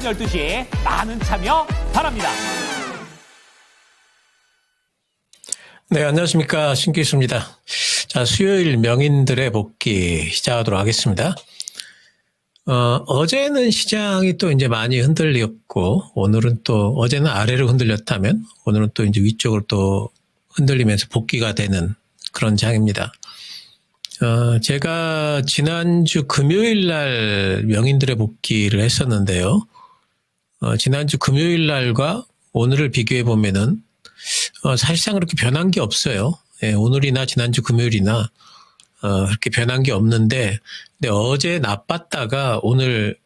오전 12시 많은 참여 바랍니다. 네, 안녕하십니까. 신기수입니다. 자, 수요일 명인들의 복귀 시작하도록 하겠습니다. 어제는 시장이 또 이제 많이 흔들렸고, 오늘은 또, 어제는 아래로 흔들렸다면, 오늘은 또 이제 위쪽으로 또 흔들리면서 복귀가 되는 그런 장입니다. 제가 지난주 금요일 날 명인들의 복귀를 했었는데요. 지난주 금요일 날과 오늘을 비교해 보면은, 사실상 그렇게 변한 게 없어요. 예, 오늘이나 지난주 금요일이나, 그렇게 변한 게 없는데, 근데 어제 나빴다가 오늘,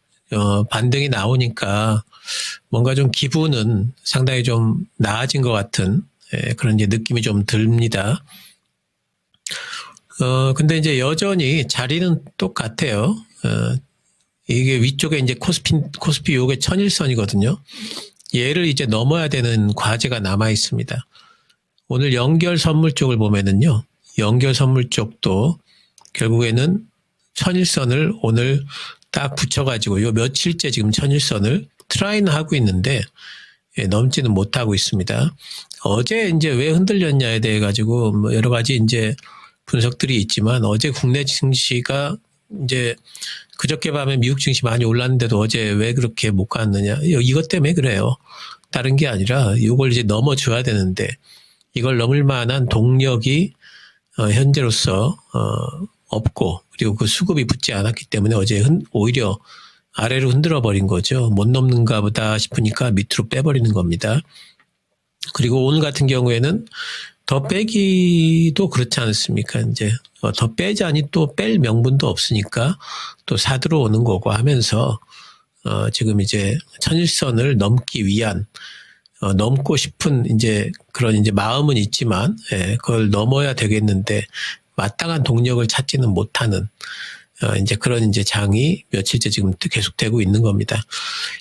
반등이 나오니까 뭔가 좀 기분은 상당히 좀 나아진 것 같은, 예, 그런 이제 느낌이 좀 듭니다. 근데 이제 여전히 자리는 똑같아요. 이게 위쪽에 이제 코스피 요게 1001선이거든요. 얘를 이제 넘어야 되는 과제가 남아 있습니다. 오늘 연결 선물 쪽을 보면은요, 연결 선물 쪽도 결국에는 1001선을 오늘 딱 붙여가지고 요 며칠째 지금 1001선을 트라이는 하고 있는데, 예, 넘지는 못하고 있습니다. 어제 이제 왜 흔들렸냐에 대해 가지고 뭐 여러 가지 이제 분석들이 있지만, 어제 국내 증시가 이제 그저께 밤에 미국 증시 많이 올랐는데도 어제 왜 그렇게 못 갔느냐. 이것 때문에 그래요. 다른 게 아니라 이걸 이제 넘어줘야 되는데, 이걸 넘을 만한 동력이 현재로서 없고, 그리고 그 수급이 붙지 않았기 때문에 어제 오히려 아래로 흔들어 버린 거죠. 못 넘는가 보다 싶으니까 밑으로 빼버리는 겁니다. 그리고 오늘 같은 경우에는 더 빼기도 그렇지 않습니까? 이제 더 빼자니 또 뺄 명분도 없으니까 또 사들어오는 거고 하면서 지금 이제 1001선을 넘기 위한, 넘고 싶은 이제 그런 이제 마음은 있지만, 예, 그걸 넘어야 되겠는데 마땅한 동력을 찾지는 못하는 이제 그런 이제 장이 며칠째 지금 계속되고 있는 겁니다.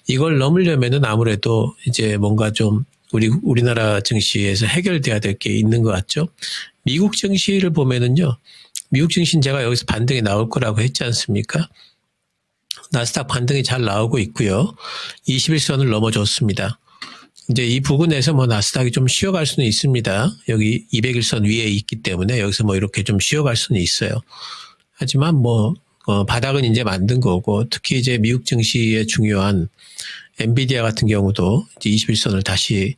이걸 넘으려면은 아무래도 이제 뭔가 좀 우리나라 증시에서 해결돼야 될 게 있는 것 같죠. 미국 증시를 보면은요, 미국 증시는 제가 여기서 반등이 나올 거라고 했지 않습니까? 나스닥 반등이 잘 나오고 있고요. 21선을 넘어줬습니다. 이제 이 부분에서 뭐 나스닥이 좀 쉬어갈 수는 있습니다. 여기 201선 위에 있기 때문에 여기서 뭐 이렇게 좀 쉬어갈 수는 있어요. 하지만 뭐 바닥은 이제 만든 거고, 특히 이제 미국 증시의 중요한 엔비디아 같은 경우도 이제 21선을 다시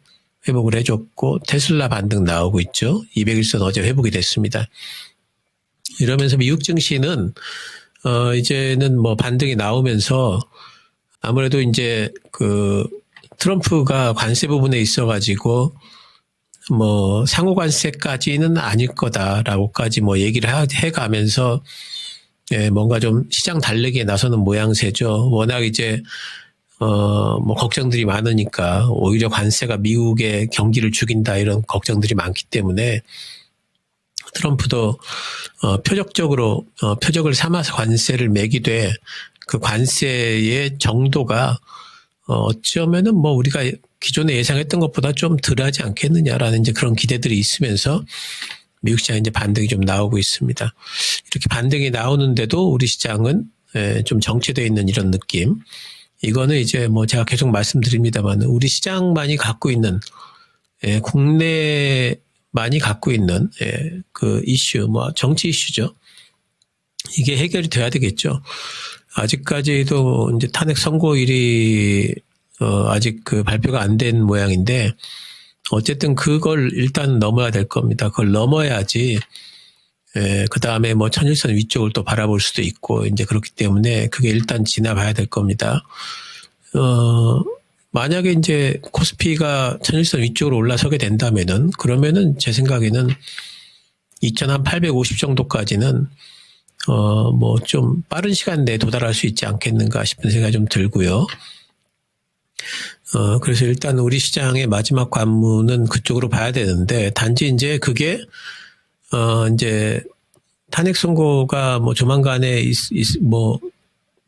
회복을 해줬고, 테슬라 반등 나오고 있죠. 201선 어제 회복이 됐습니다. 이러면서 미국 증시는 이제는 뭐 반등이 나오면서 아무래도 이제 그 트럼프가 관세 부분에 있어가지고 뭐 상호 관세까지는 아닐 거다라고까지 뭐 얘기를 해가면서, 예, 뭔가 좀 시장 달래기에 나서는 모양새죠. 워낙 이제 뭐 걱정들이 많으니까 오히려 관세가 미국의 경기를 죽인다 이런 걱정들이 많기 때문에 트럼프도 표적적으로 표적을 삼아서 관세를 매기되, 그 관세의 정도가 어쩌면은 뭐 우리가 기존에 예상했던 것보다 좀 덜하지 않겠느냐라는 이제 그런 기대들이 있으면서 미국 시장에 이제 반등이 좀 나오고 있습니다. 이렇게 반등이 나오는데도 우리 시장은 좀 정체되어 있는 이런 느낌. 이거는 이제 뭐 제가 계속 말씀드립니다만, 우리 시장만이 갖고 있는, 국내만이 갖고 있는 그 이슈, 뭐 정치 이슈죠. 이게 해결이 돼야 되겠죠. 아직까지도 이제 탄핵 선고일이 아직 그 발표가 안 된 모양인데, 어쨌든 그걸 일단 넘어야 될 겁니다. 그걸 넘어야지 그 다음에 뭐 1001선 위쪽을 또 바라볼 수도 있고, 이제 그렇기 때문에 그게 일단 지나봐야 될 겁니다. 만약에 이제 코스피가 1001선 위쪽으로 올라서게 된다면은, 그러면은 제 생각에는 2850 정도까지는 뭐 좀 빠른 시간 내에 도달할 수 있지 않겠는가 싶은 생각이 좀 들고요. 그래서 일단 우리 시장의 마지막 관문은 그쪽으로 봐야 되는데, 단지 이제 그게 이제 탄핵 선고가 뭐 조만간에 뭐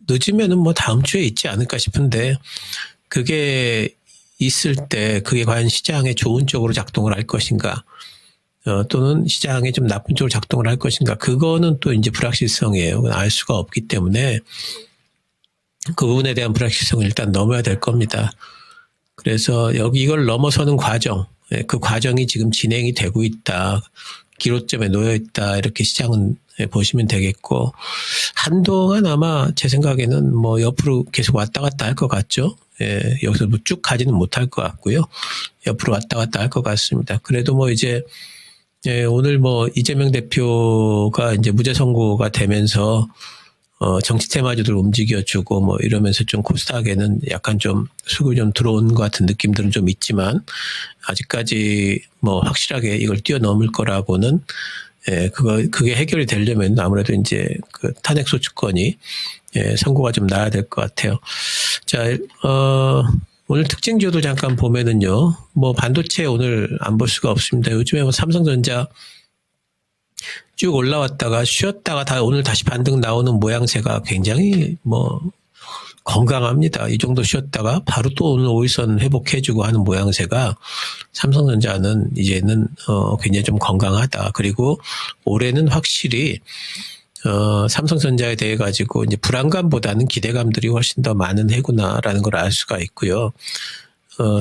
늦으면은 뭐 다음 주에 있지 않을까 싶은데, 그게 있을 때 그게 과연 시장에 좋은 쪽으로 작동을 할 것인가, 또는 시장에 좀 나쁜 쪽으로 작동을 할 것인가, 그거는 또 이제 불확실성이에요. 알 수가 없기 때문에 그 부분에 대한 불확실성을 일단 넘어야 될 겁니다. 그래서 이걸 넘어서는 과정, 그 과정이 지금 진행이 되고 있다. 기로점에 놓여 있다. 이렇게 시장은 보시면 되겠고, 한동안 아마 제 생각에는 뭐 옆으로 계속 왔다 갔다 할 것 같죠. 여기서 뭐 쭉 가지는 못할 것 같고요. 옆으로 왔다 갔다 할 것 같습니다. 그래도 뭐 이제 오늘 뭐 이재명 대표가 이제 무죄 선고가 되면서 정치 테마주들 움직여주고 뭐 이러면서 좀 코스닥에는 약간 좀 수급이 좀 들어온 것 같은 느낌들은 좀 있지만, 아직까지 뭐 확실하게 이걸 뛰어넘을 거라고는, 그게 해결이 되려면 아무래도 이제 그 탄핵소추권이 선고가 좀 나야 될 것 같아요. 자, 오늘 특징주도 잠깐 보면은요, 뭐 반도체 오늘 안 볼 수가 없습니다. 요즘에 뭐 삼성전자 쭉 올라왔다가 쉬었다가 오늘 다시 반등 나오는 모양새가 굉장히 뭐 건강합니다. 이 정도 쉬었다가 바로 또 오늘 5일선 회복해주고 하는 모양새가 삼성전자는 이제는 굉장히 좀 건강하다. 그리고 올해는 확실히 삼성전자에 대해 가지고 이제 불안감보다는 기대감들이 훨씬 더 많은 해구나라는 걸 알 수가 있고요.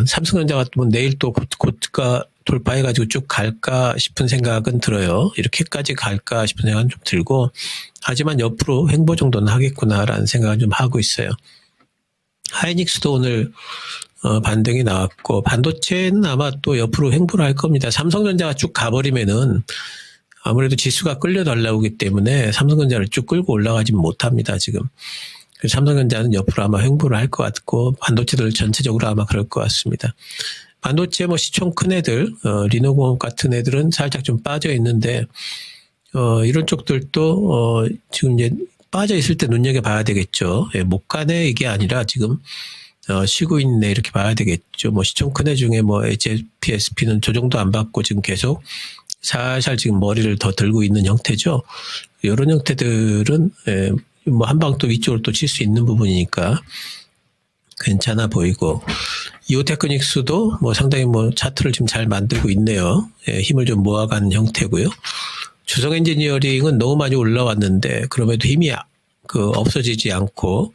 삼성전자 같으면 내일 또 고가 돌파해가지고 쭉 갈까 싶은 생각은 들어요. 이렇게까지 갈까 싶은 생각은 좀 들고, 하지만 옆으로 횡보 정도는 하겠구나라는 생각을 좀 하고 있어요. 하이닉스도 오늘 반등이 나왔고, 반도체는 아마 또 옆으로 횡보를 할 겁니다. 삼성전자가 쭉 가버리면은 아무래도 지수가 끌려 달라오기 때문에 삼성전자를 쭉 끌고 올라가지 못합니다, 지금. 삼성전자는 옆으로 아마 횡보를 할 것 같고, 반도체들 전체적으로 아마 그럴 것 같습니다. 반도체 뭐 시총 큰 애들, 리노공업 같은 애들은 살짝 좀 빠져 있는데, 이런 쪽들도, 지금 이제 빠져 있을 때 눈여겨봐야 되겠죠. 못 가네 이게 아니라 지금, 쉬고 있네 이렇게 봐야 되겠죠. 뭐 시총 큰 애 중에 뭐 HPSP는 조정도 안 받고 지금 계속 살살 지금 머리를 더 들고 있는 형태죠. 이런 형태들은, 뭐 한 방 또 위쪽으로 또 칠 수 있는 부분이니까 괜찮아 보이고, 이오테크닉스도 뭐 상당히 뭐 차트를 지금 잘 만들고 있네요. 힘을 좀 모아가는 형태고요. 주성 엔지니어링은 너무 많이 올라왔는데 그럼에도 힘이 없어지지 않고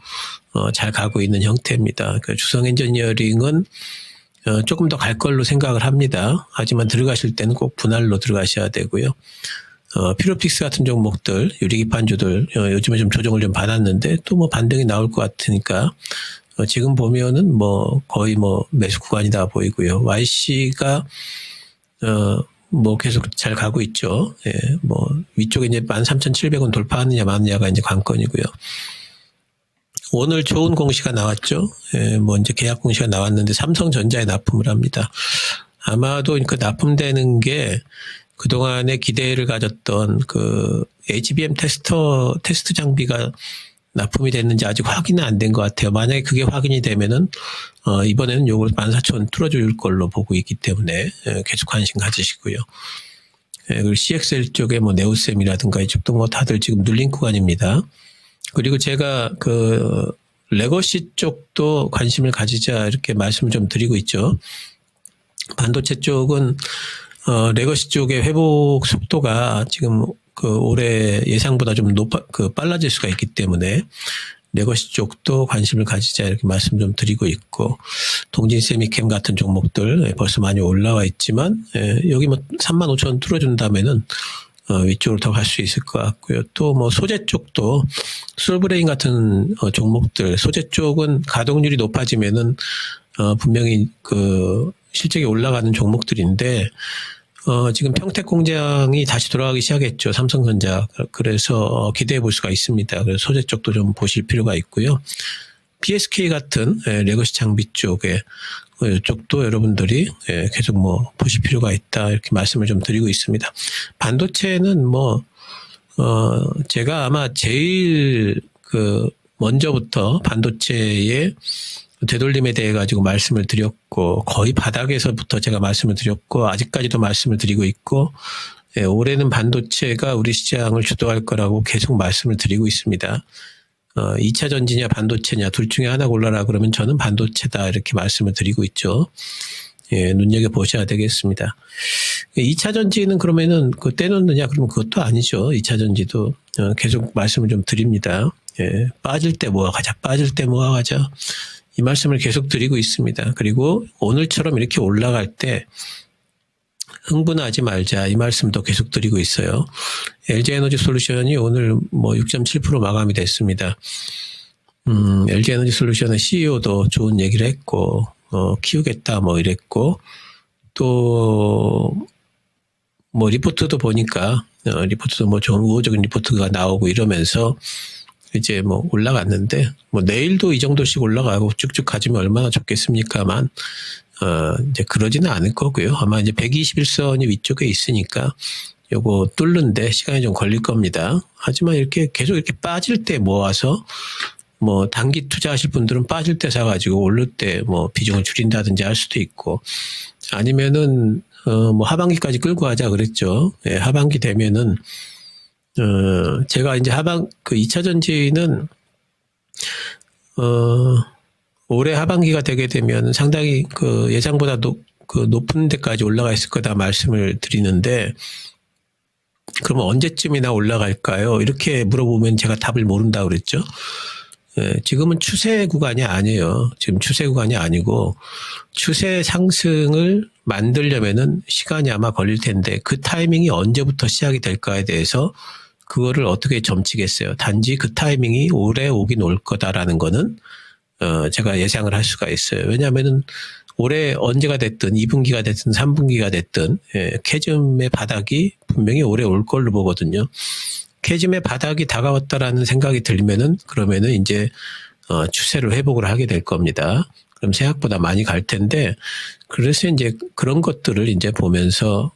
잘 가고 있는 형태입니다. 주성 엔지니어링은 조금 더 갈 걸로 생각을 합니다. 하지만 들어가실 때는 꼭 분할로 들어가셔야 되고요. 피로픽스 같은 종목들, 유리기판주들 요즘에 좀 조정을 좀 받았는데 또 뭐 반등이 나올 것 같으니까 지금 보면은 뭐 거의 뭐 매수 구간이다 보이고요. YC가 뭐 계속 잘 가고 있죠. 뭐 위쪽에 이제 13,700원 돌파하느냐 마느냐가 이제 관건이고요. 오늘 좋은 공시가 나왔죠. 뭐 이제 계약 공시가 나왔는데 삼성전자에 납품을 합니다. 아마도 그 납품되는 게 그동안에 기대를 가졌던 그 HBM 테스트 장비가 납품이 됐는지 아직 확인은 안 된 것 같아요. 만약에 그게 확인이 되면은, 이번에는 요걸 14,000원 뚫어줄 걸로 보고 있기 때문에, 계속 관심 가지시고요. 그리고 CXL 쪽에 뭐 네오셈이라든가 이쪽도 뭐 다들 지금 눌린 구간입니다. 그리고 제가 그 레거시 쪽도 관심을 가지자 이렇게 말씀을 좀 드리고 있죠. 반도체 쪽은, 레거시 쪽의 회복 속도가 지금 그 올해 예상보다 좀 빨라질 수가 있기 때문에 레거시 쪽도 관심을 가지자 이렇게 말씀 좀 드리고 있고, 동진 세미캠 같은 종목들 벌써 많이 올라와 있지만, 여기 뭐 35,000원 뚫어준다면은 위쪽으로 더 갈 수 있을 것 같고요. 또 뭐 소재 쪽도 솔브레인 같은 종목들, 소재 쪽은 가동률이 높아지면은 분명히 그 실적이 올라가는 종목들인데, 지금 평택 공장이 다시 돌아가기 시작했죠. 삼성전자. 그래서 기대해 볼 수가 있습니다. 그래서 소재 쪽도 좀 보실 필요가 있고요. PSK 같은 레거시 장비 쪽에 이쪽도 여러분들이 계속 뭐 보실 필요가 있다 이렇게 말씀을 좀 드리고 있습니다. 반도체는 뭐 제가 아마 제일 먼저부터 반도체의 되돌림에 대해 가지고 말씀을 드렸고, 거의 바닥에서부터 제가 말씀을 드렸고, 아직까지도 말씀을 드리고 있고, 올해는 반도체가 우리 시장을 주도할 거라고 계속 말씀을 드리고 있습니다. 2차 전지냐 반도체냐 둘 중에 하나 골라라 그러면 저는 반도체다 이렇게 말씀을 드리고 있죠. 눈여겨보셔야 되겠습니다. 2차 전지는 그러면은 떼놓느냐 그러면 그것도 아니죠. 2차 전지도 계속 말씀을 좀 드립니다. 예, 빠질 때 모아가자, 빠질 때 모아가자. 이 말씀을 계속 드리고 있습니다. 그리고 오늘처럼 이렇게 올라갈 때 흥분하지 말자, 이 말씀도 계속 드리고 있어요. LG에너지솔루션이 오늘 뭐 6.7% 마감이 됐습니다. LG에너지솔루션의 CEO도 좋은 얘기를 했고, 키우겠다 뭐 이랬고, 또 뭐 리포트도 보니까 리포트도 뭐 좀 우호적인 리포트가 나오고 이러면서 이제 뭐 올라갔는데, 뭐 내일도 이 정도씩 올라가고 쭉쭉 가지면 얼마나 좋겠습니까만, 이제 그러지는 않을 거고요. 아마 이제 121선이 위쪽에 있으니까 요거 뚫는데 시간이 좀 걸릴 겁니다. 하지만 이렇게 계속 이렇게 빠질 때 모아서 뭐 단기 투자하실 분들은 빠질 때 사가지고 오를 때 뭐 비중을 줄인다든지 할 수도 있고, 아니면은 뭐 하반기까지 끌고 가자 그랬죠. 예, 하반기 되면은 제가 이제 그 2차 전지는 올해 하반기가 되게 되면 상당히 그 예상보다 높은 데까지 올라가 있을 거다 말씀을 드리는데, 그러면 언제쯤이나 올라갈까요? 이렇게 물어보면 제가 답을 모른다 그랬죠. 예, 지금은 추세 구간이 아니에요. 지금 추세 구간이 아니고 추세 상승을 만들려면은 시간이 아마 걸릴 텐데, 그 타이밍이 언제부터 시작이 될까에 대해서 그거를 어떻게 점치겠어요. 단지 그 타이밍이 올해 오긴 올 거다라는 거는 제가 예상을 할 수가 있어요. 왜냐하면은 올해 언제가 됐든 2분기가 됐든 3분기가 됐든 캐즘의 바닥이 분명히 올해 올 걸로 보거든요. 캐즘의 바닥이 다가왔다라는 생각이 들면은 그러면은 이제 추세를 회복을 하게 될 겁니다. 그럼 생각보다 많이 갈 텐데, 그래서 이제 그런 것들을 이제 보면서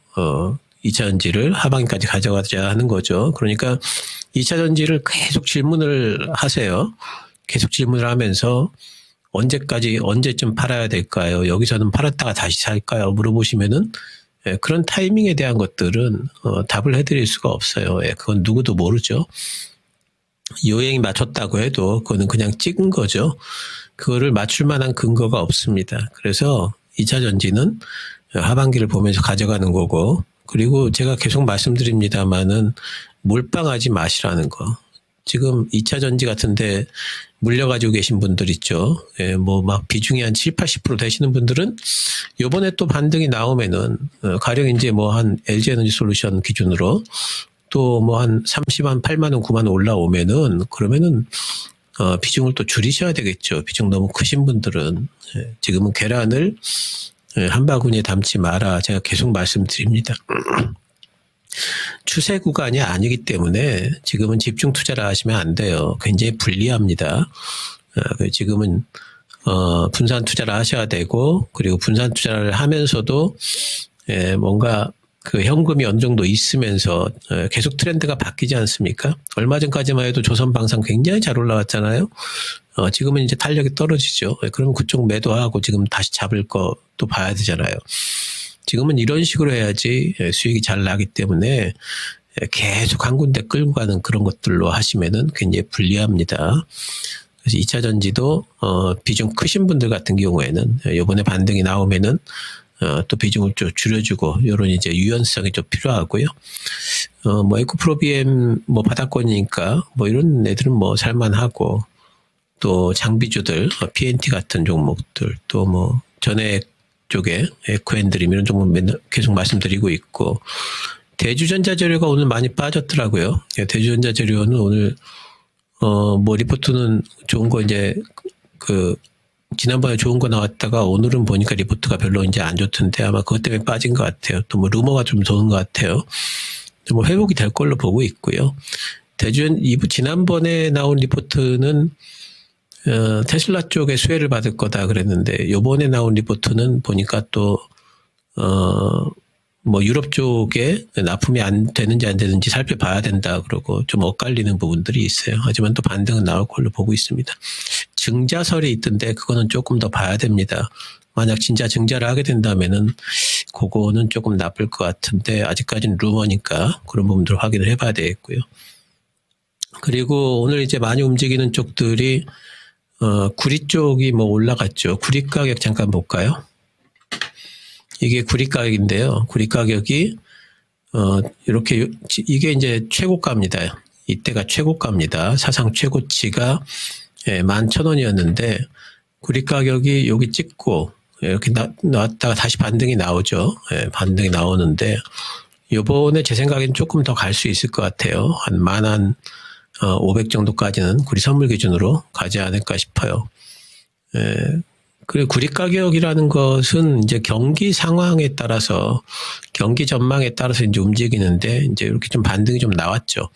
2차 전지를 하반기까지 가져가자 하는 거죠. 그러니까 2차 전지를 계속 질문을 하세요. 계속 질문을 하면서 언제쯤 팔아야 될까요? 여기서는 팔았다가 다시 살까요? 물어보시면은 그런 타이밍에 대한 것들은 답을 해드릴 수가 없어요. 그건 누구도 모르죠. 요행이 맞췄다고 해도 그거는 그냥 찍은 거죠. 그거를 맞출 만한 근거가 없습니다. 그래서 2차 전지는 하반기를 보면서 가져가는 거고, 그리고 제가 계속 말씀드립니다마는 몰빵하지 마시라는 거. 지금 2차 전지 같은데 물려가지고 계신 분들 있죠. 예, 뭐 막 비중이 한 7, 80% 되시는 분들은 요번에 또 반등이 나오면은 가령 이제 뭐 한 LG에너지솔루션 기준으로 또 뭐 한 30만, 8만 원, 9만 원 올라오면은 그러면은 비중을 또 줄이셔야 되겠죠. 비중 너무 크신 분들은. 예, 지금은 계란을 한 바구니에 담지 마라. 제가 계속 말씀드립니다. 추세 구간이 아니기 때문에 지금은 집중 투자를 하시면 안 돼요. 굉장히 불리합니다. 지금은 분산 투자를 하셔야 되고, 그리고 분산 투자를 하면서도 뭔가 그 현금이 어느 정도 있으면서 계속 트렌드가 바뀌지 않습니까? 얼마 전까지만 해도 조선방산 굉장히 잘 올라왔잖아요. 지금은 이제 탄력이 떨어지죠. 그러면 그쪽 매도하고 지금 다시 잡을 거 또 봐야 되잖아요. 지금은 이런 식으로 해야지 수익이 잘 나기 때문에 계속 한 군데 끌고 가는 그런 것들로 하시면은 굉장히 불리합니다. 그래서 2차 전지도 비중 크신 분들 같은 경우에는 이번에 반등이 나오면은 또 비중을 좀 줄여주고, 이런 이제 유연성이 좀 필요하고요. 뭐 에코프로비엠 뭐 바닥권이니까 뭐 이런 애들은 뭐 살만하고, 또 장비주들 PNT 같은 종목들, 또 뭐 전액 쪽에 에코앤드림 이런 종목 맨날 계속 말씀드리고 있고, 대주전자재료가 오늘 많이 빠졌더라고요. 대주전자재료는 오늘 뭐 리포트는 좋은 거 이제 지난번에 좋은 거 나왔다가 오늘은 보니까 리포트가 별로 이제 안 좋던데, 아마 그것 때문에 빠진 것 같아요. 또 뭐 루머가 좀 도는 것 같아요. 뭐 회복이 될 걸로 보고 있고요. 지난번에 나온 리포트는 테슬라 쪽에 수혜를 받을 거다 그랬는데, 요번에 나온 리포트는 보니까 또 뭐 유럽 쪽에 납품이 안 되는지 안 되는지 살펴봐야 된다 그러고 좀 엇갈리는 부분들이 있어요. 하지만 또 반등은 나올 걸로 보고 있습니다. 증자설이 있던데 그거는 조금 더 봐야 됩니다. 만약 진짜 증자를 하게 된다면은 그거는 조금 나쁠 것 같은데, 아직까지는 루머니까 그런 부분들을 확인을 해봐야 되겠고요. 그리고 오늘 이제 많이 움직이는 쪽들이 구리 쪽이 뭐 올라갔죠. 구리 가격 잠깐 볼까요? 이게 구리 가격인데요. 구리 가격이 이렇게 이게 이제 최고가입니다. 이때가 최고가입니다. 사상 최고치가 11,000원이었는데 구리 가격이 여기 찍고 이렇게 나왔다가 다시 반등이 나오죠. 반등이 나오는데 요번에 제 생각엔 조금 더 갈 수 있을 것 같아요. 한 10,500 정도까지는 구리 선물 기준으로 가지 않을까 싶어요. 그리고 구리 가격이라는 것은 이제 경기 상황에 따라서, 경기 전망에 따라서 이제 움직이는데, 이제 이렇게 좀 반등이 좀 나왔죠.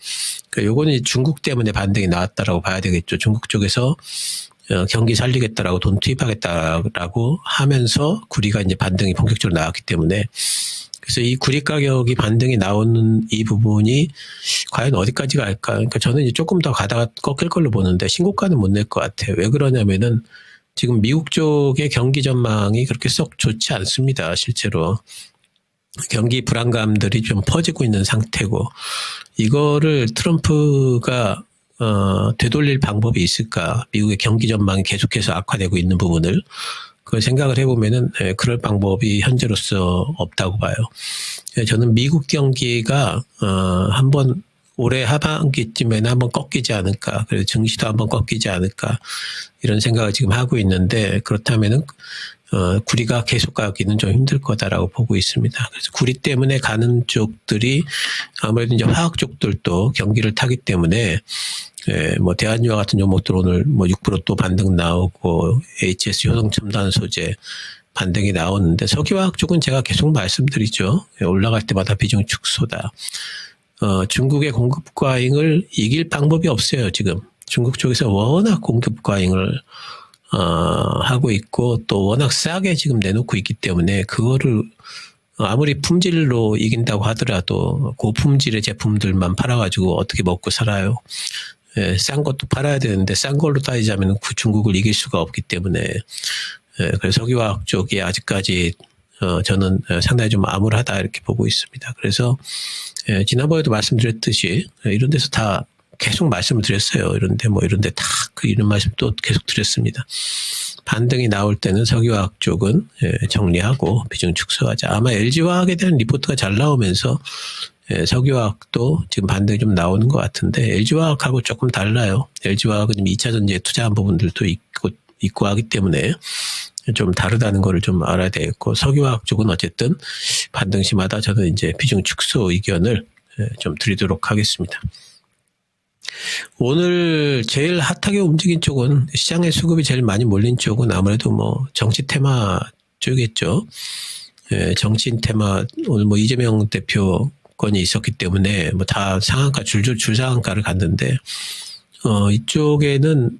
그러니까 요거는 중국 때문에 반등이 나왔다라고 봐야 되겠죠. 중국 쪽에서 경기 살리겠다라고 돈 투입하겠다라고 하면서 구리가 이제 반등이 본격적으로 나왔기 때문에, 그래서 이 구리 가격이 반등이 나오는 이 부분이 과연 어디까지 갈까? 그러니까 저는 이제 조금 더 가다가 꺾일 걸로 보는데 신고가는 못 낼 것 같아요. 왜 그러냐면은 지금 미국 쪽의 경기 전망이 그렇게 썩 좋지 않습니다. 실제로. 경기 불안감들이 좀 퍼지고 있는 상태고, 이거를 트럼프가 되돌릴 방법이 있을까? 미국의 경기 전망이 계속해서 악화되고 있는 부분을 그걸 생각을 해보면은 그럴 방법이 현재로서 없다고 봐요. 저는 미국 경기가 한번 올해 하반기쯤에는 한번 꺾이지 않을까, 그래서 증시도 한번 꺾이지 않을까 이런 생각을 지금 하고 있는데, 그렇다면은 구리가 계속 가기는 좀 힘들 거다라고 보고 있습니다. 그래서 구리 때문에 가는 쪽들이 아무래도 이제 화학 쪽들도 경기를 타기 때문에 뭐 대한유화 같은 종목들 오늘 뭐 6% 또 반등 나오고 HS 효성 첨단 소재 반등이 나오는데, 석유화학 쪽은 제가 계속 말씀드리죠. 올라갈 때마다 비중 축소다. 중국의 공급 과잉을 이길 방법이 없어요. 지금 중국 쪽에서 워낙 공급 과잉을 하고 있고 또 워낙 싸게 지금 내놓고 있기 때문에 그거를 아무리 품질로 이긴다고 하더라도 고품질의 제품들만 팔아가지고 어떻게 먹고 살아요. 싼 것도 팔아야 되는데 싼 걸로 따지자면 중국을 이길 수가 없기 때문에, 그래서 석유화학 쪽이 아직까지 저는 상당히 좀 암울하다 이렇게 보고 있습니다. 그래서 지난번에도 말씀드렸듯이 이런 데서 다 계속 말씀을 드렸어요. 이런데 다 이런 말씀 또 계속 드렸습니다. 반등이 나올 때는 석유화학 쪽은 정리하고 비중 축소하자. 아마 LG화학에 대한 리포트가 잘 나오면서 석유화학도 지금 반등이 좀 나오는 것 같은데, LG화학하고 조금 달라요. LG화학은 2차 전지에 투자한 부분들도 있고 하기 때문에 좀 다르다는 거를 좀 알아야 되겠고, 석유화학 쪽은 어쨌든 반등 시마다 저는 이제 비중 축소 의견을 좀 드리도록 하겠습니다. 오늘 제일 핫하게 움직인 쪽은, 시장의 수급이 제일 많이 몰린 쪽은 아무래도 뭐 정치 테마 쪽이겠죠. 정치인 테마, 오늘 뭐 이재명 대표 건이 있었기 때문에 뭐 다 상한가 줄 상한가를 갔는데, 이쪽에는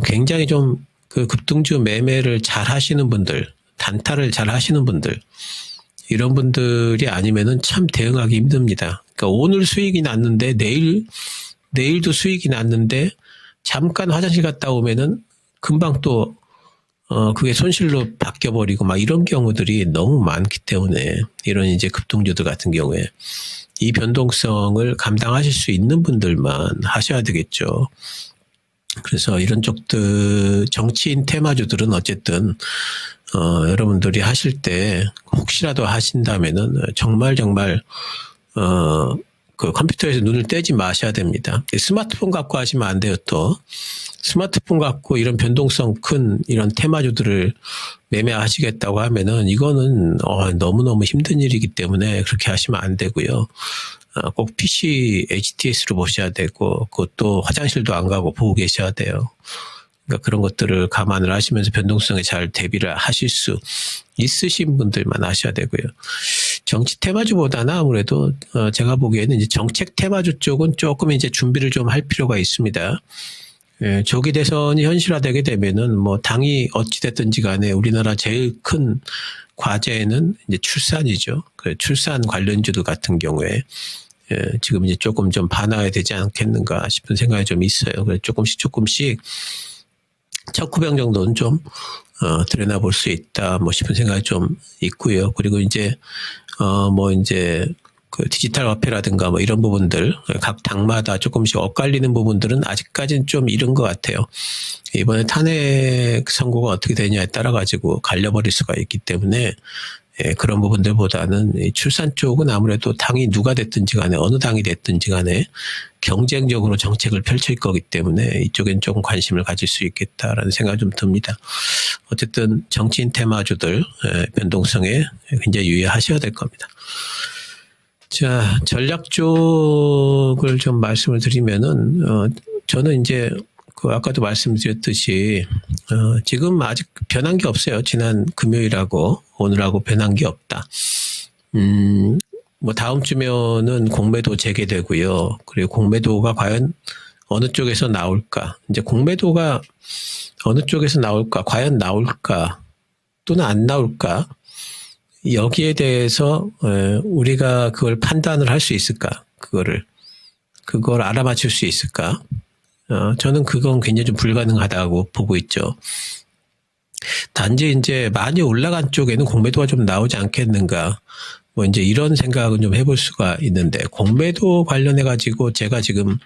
굉장히 좀 급등주 매매를 잘 하시는 분들, 단타를 잘 하시는 분들, 이런 분들이 아니면은 참 대응하기 힘듭니다. 그러니까 오늘 수익이 났는데 내일도 수익이 났는데 잠깐 화장실 갔다 오면은 금방 또 그게 손실로 바뀌어버리고 막 이런 경우들이 너무 많기 때문에, 이런 이제 급등주들 같은 경우에 이 변동성을 감당하실 수 있는 분들만 하셔야 되겠죠. 그래서 이런 쪽들, 정치인 테마주들은 어쨌든 여러분들이 하실 때 혹시라도 하신다면은 정말 그 컴퓨터에서 눈을 떼지 마셔야 됩니다. 스마트폰 갖고 하시면 안 돼요. 또 스마트폰 갖고 이런 변동성 큰 이런 테마주들을 매매하시겠다고 하면은 이거는 너무너무 힘든 일이기 때문에 그렇게 하시면 안 되고요. 꼭 PC HTS로 보셔야 되고, 그것도 화장실도 안 가고 보고 계셔야 돼요. 그러니까 그런 것들을 감안을 하시면서 변동성에 잘 대비를 하실 수 있으신 분들만 하셔야 되고요. 정치 테마주보다는 아무래도 제가 보기에는 이제 정책 테마주 쪽은 조금 이제 준비를 좀 할 필요가 있습니다. 조기 대선이 현실화되게 되면은 뭐 당이 어찌됐든지 간에 우리나라 제일 큰 과제는 이제 출산이죠. 그 출산 관련주들 같은 경우에 지금 이제 조금 좀 반화해야 되지 않겠는가 싶은 생각이 좀 있어요. 그래서 조금씩 척후병 정도는 좀 들여다볼 수 있다 뭐 싶은 생각이 좀 있고요. 그리고 이제 그 디지털 화폐라든가 뭐 이런 부분들 각 당마다 조금씩 엇갈리는 부분들은 아직까지는 좀 이른 것 같아요. 이번에 탄핵 선고가 어떻게 되냐에 따라 가지고 갈려버릴 수가 있기 때문에 예, 그런 부분들보다는 이 출산 쪽은 아무래도 당이 누가 됐든지 간에 어느 당이 됐든지 간에 경쟁적으로 정책을 펼칠 거기 때문에 이쪽엔 조금 관심을 가질 수 있겠다라는 생각이 좀 듭니다. 어쨌든 정치인 테마주들 변동성에 굉장히 유의하셔야 될 겁니다. 자, 전략 쪽을 좀 말씀을 드리면은 저는 이제 그 아까도 말씀드렸듯이 지금 아직 변한 게 없어요. 지난 금요일하고 오늘하고 변한 게 없다. 뭐 다음 주면은 공매도 재개되고요. 그리고 공매도가 과연 어느 쪽에서 나올까? 이제 공매도가 어느 쪽에서 나올까? 과연 나올까? 또는 안 나올까? 여기에 대해서 우리가 그걸 판단을 할 수 있을까? 그걸 알아맞힐 수 있을까? 저는 그건 굉장히 좀 불가능하다고 보고 있죠. 단지 이제 많이 올라간 쪽에는 공매도가 좀 나오지 않겠는가. 뭐 이제 이런 생각은 좀 해볼 수가 있는데, 공매도 관련해 가지고 제가 지금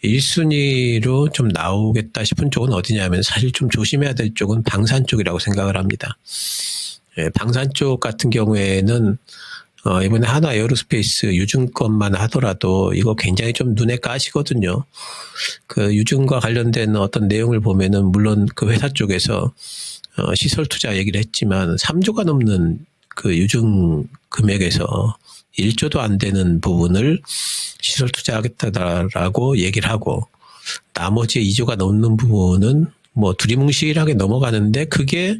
1순위로 좀 나오겠다 싶은 쪽은 어디냐면 사실 좀 조심해야 될 쪽은 방산 쪽이라고 생각을 합니다. 예, 방산 쪽 같은 경우에는 이번에 하나 에어로스페이스 유증권만 하더라도 이거 굉장히 좀 눈에 까시거든요. 그 유증과 관련된 어떤 내용을 보면은 물론 그 회사 쪽에서 시설 투자 얘기를 했지만 3조가 넘는 그 유증 금액에서 1조도 안 되는 부분을 시설 투자하겠다라고 얘기를 하고 나머지 2조가 넘는 부분은 뭐 두리뭉실하게 넘어가는데 그게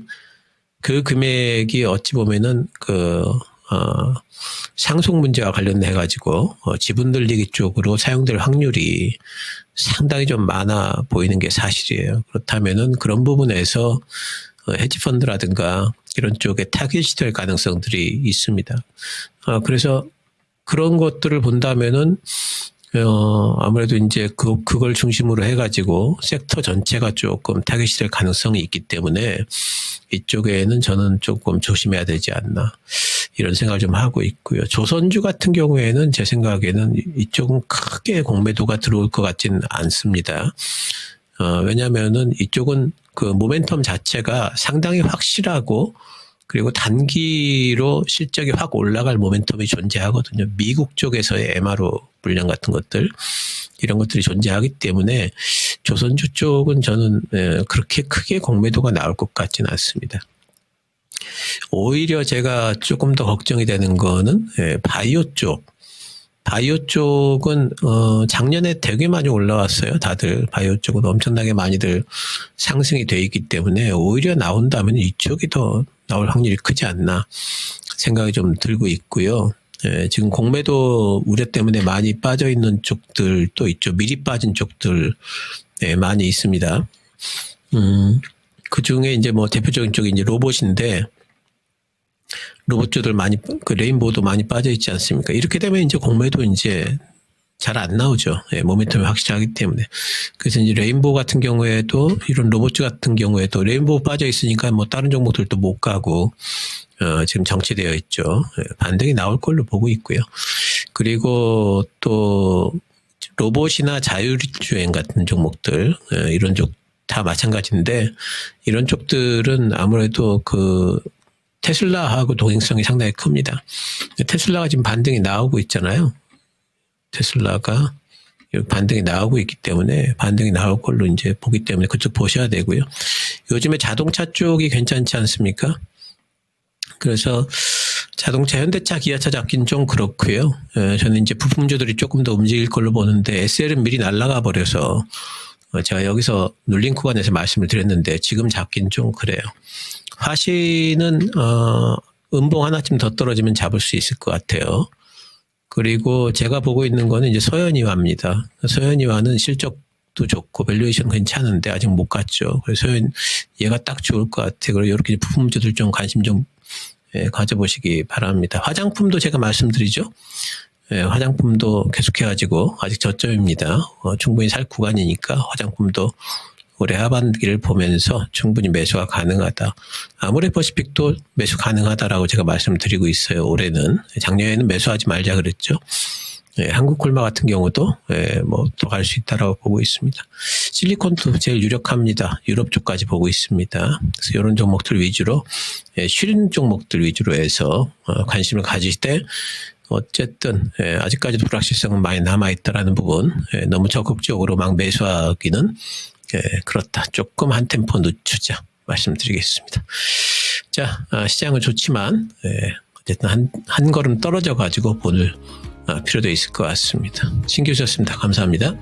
그 금액이 어찌 보면은 상속 문제와 관련해 가지고 지분 늘리기 쪽으로 사용될 확률이 상당히 좀 많아 보이는 게 사실이에요. 그렇다면은 그런 부분에서 헤지펀드라든가 이런 쪽에 타깃이 될 가능성들이 있습니다. 그래서 그런 것들을 본다면은 아무래도 이제 그걸 중심으로 해가지고 섹터 전체가 조금 타깃이 될 가능성이 있기 때문에 이쪽에는 저는 조금 조심해야 되지 않나 이런 생각을 좀 하고 있고요. 조선주 같은 경우에는 제 생각에는 이쪽은 크게 공매도가 들어올 것 같지는 않습니다. 왜냐하면은 이쪽은 그 모멘텀 자체가 상당히 확실하고 그리고 단기로 실적이 확 올라갈 모멘텀이 존재하거든요. 미국 쪽에서의 MRO 물량 같은 것들 이런 것들이 존재하기 때문에 조선주 쪽은 저는 그렇게 크게 공매도가 나올 것 같지는 않습니다. 오히려 제가 조금 더 걱정이 되는 거는 바이오 쪽. 바이오 쪽은 작년에 되게 많이 올라왔어요. 다들 바이오 쪽은 엄청나게 많이들 상승이 돼 있기 때문에 오히려 나온다면 이쪽이 더 나올 확률이 크지 않나 생각이 좀 들고 있고요. 지금 공매도 우려 때문에 많이 빠져 있는 쪽들도 있죠. 미리 빠진 쪽들 많이 있습니다. 그 중에 이제 뭐 대표적인 쪽이 이제 로봇인데 로봇주들 많이 그 레인보우도 많이 빠져 있지 않습니까? 이렇게 되면 이제 공매도 이제 잘 안 나오죠. 모멘텀이 확실하기 때문에. 그래서 이제 레인보우 같은 경우에도 이런 로봇주 같은 경우에도 레인보우 빠져 있으니까 뭐 다른 종목들도 못 가고 지금 정체되어 있죠. 반등이 나올 걸로 보고 있고요. 그리고 또 로봇이나 자율주행 같은 종목들 이런 쪽 다 마찬가지인데 이런 쪽들은 아무래도 그 테슬라하고 동행성이 상당히 큽니다. 테슬라가 지금 반등이 나오고 있잖아요. 테슬라가 반등이 나오고 있기 때문에 반등이 나올 걸로 이제 보기 때문에 그쪽 보셔야 되고요. 요즘에 자동차 쪽이 괜찮지 않습니까? 그래서 자동차 현대차, 기아차 잡긴 좀 그렇고요. 저는 이제 부품주들이 조금 더 움직일 걸로 보는데 SL은 미리 날아가 버려서 제가 여기서 눌린 구간에서 말씀을 드렸는데 지금 잡긴 좀 그래요. 화신은 음봉 하나쯤 더 떨어지면 잡을 수 있을 것 같아요. 그리고 제가 보고 있는 거는 이제 서현이화입니다. 서현이화는 실적도 좋고 밸류에이션 괜찮은데 아직 못 갔죠. 그래서 얘가 딱 좋을 것 같아요. 그리고 이렇게 부품주들 좀 관심 좀 가져보시기 바랍니다. 화장품도 제가 말씀드리죠. 화장품도 계속해가지고 아직 저점입니다. 충분히 살 구간이니까 화장품도 올해 하반기를 보면서 충분히 매수가 가능하다. 아모레퍼시픽도 매수 가능하다라고 제가 말씀드리고 있어요. 올해는. 작년에는 매수하지 말자 그랬죠. 한국콜마 같은 경우도 뭐 더 갈 수 있다라고 보고 있습니다. 실리콘도 제일 유력합니다. 유럽 쪽까지 보고 있습니다. 그래서 이런 종목들 위주로 쉬는 종목들 위주로 해서 관심을 가질 때 어쨌든 아직까지도 불확실성은 많이 남아있다라는 부분, 너무 적극적으로 막 매수하기는 그렇다. 조금 한 템포 늦추자 말씀드리겠습니다. 자, 시장은 좋지만 어쨌든 한 걸음 떨어져 가지고 보는 필요도 있을 것 같습니다. 신규셨습니다. 감사합니다.